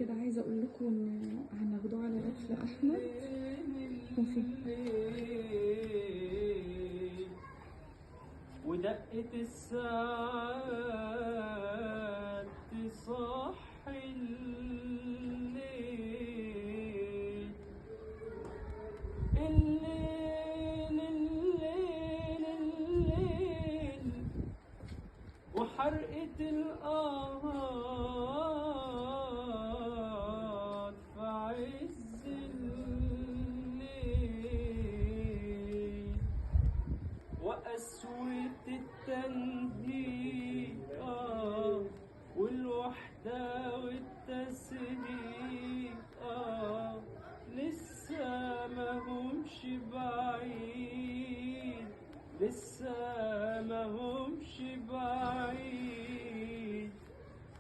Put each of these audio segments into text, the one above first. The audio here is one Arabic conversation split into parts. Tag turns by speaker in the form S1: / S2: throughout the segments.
S1: كده عايزه اقول لكم ان هناخدوه على غفله احمد وفي
S2: ودقة الساعات تصحي الليل الليل الليل الليل وحرقة القمر في عز الليل وقسوة التنهيد والوحدة والتسريب لسه ما همش بعيد لسه ما همش بعيد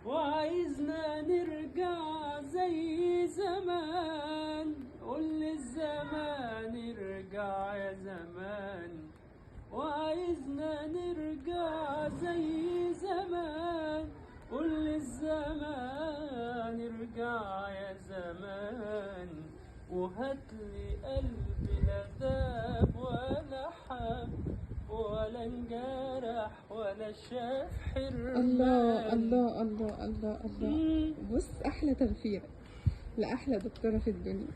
S2: وعايزنا نرجع زي زمان قول للزمان ارجع يا زمان وعايزنا نرجع زي زمان قول للزمان ارجع يا زمان وهاتلي قلبي لا داب ولا حب ولا انجرح ولا شاف حرمان.
S1: الله الله الله الله الله. بص احلى تغفيره لاحلى دكتوره في الدنيا.